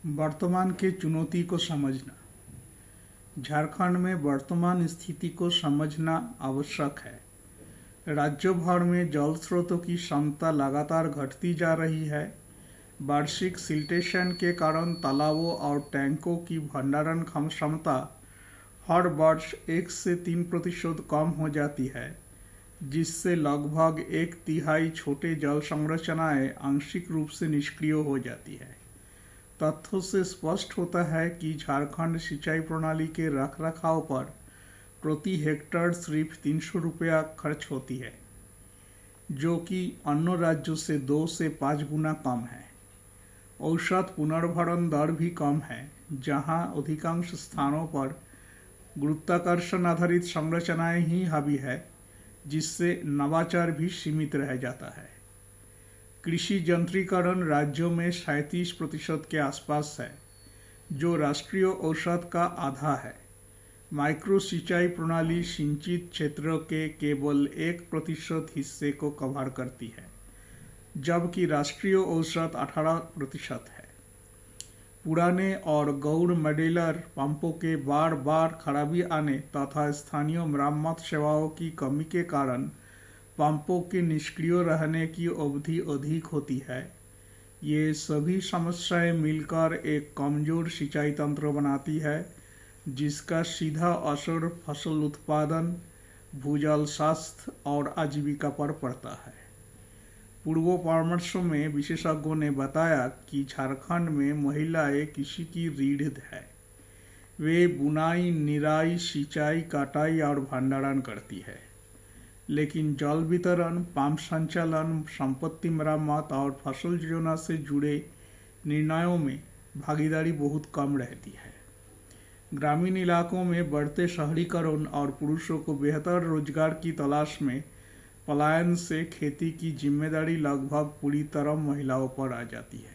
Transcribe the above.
वर्तमान की चुनौती को समझना। झारखंड में वर्तमान स्थिति को समझना आवश्यक है। राज्य भर में जल स्रोतों की क्षमता लगातार घटती जा रही है। वार्षिक सिल्टेशन के कारण तालाबों और टैंकों की भंडारण क्षमता हर वर्ष 1 से 3% कम हो जाती है, जिससे लगभग 1/3 छोटे जल संरचनाएं आंशिक रूप से निष्क्रिय हो जाती है। तथ्यों से स्पष्ट होता है कि झारखंड सिंचाई प्रणाली के रखरखाव पर प्रति हेक्टेयर सिर्फ 300 रुपया खर्च होती है, जो कि अन्य राज्यों से 2 से 5 गुना कम है। औसत पुनर्भरण दर भी कम है, जहां अधिकांश स्थानों पर गुरुत्वाकर्षण आधारित संरचनाएं ही हावी है, जिससे नवाचार भी सीमित रह जाता है। कृषि यंत्रीकरण राज्यों में 37% के आसपास है, जो राष्ट्रीय औसत का आधा है। माइक्रो सिंचाई प्रणाली सिंचित क्षेत्रों के केवल 1% हिस्से को कवर करती है, जबकि राष्ट्रीय औसत 18% है। पुराने और गैर मॉड्यूलर पंपों के बार बार खराबी आने तथा स्थानीय मरम्मत सेवाओं की कमी के कारण पंपों के निष्क्रिय रहने की अवधि अधिक होती है। ये सभी समस्याएं मिलकर एक कमजोर सिंचाई तंत्र बनाती है, जिसका सीधा असर फसल उत्पादन, भूजल स्वास्थ्य और आजीविका पर पड़ता है। पूर्व परामर्शों में विशेषज्ञों ने बताया कि झारखंड में महिलाएं कृषि की रीढ़ है। वे बुनाई, निराई, सिंचाई, कटाई और भंडारण करती है, लेकिन जल वितरण, पंप संचालन, संपत्ति मरम्मत और फसल योजना से जुड़े निर्णयों में भागीदारी बहुत कम रहती है। ग्रामीण इलाकों में बढ़ते शहरीकरण और पुरुषों को बेहतर रोजगार की तलाश में पलायन से खेती की जिम्मेदारी लगभग पूरी तरह महिलाओं पर आ जाती है।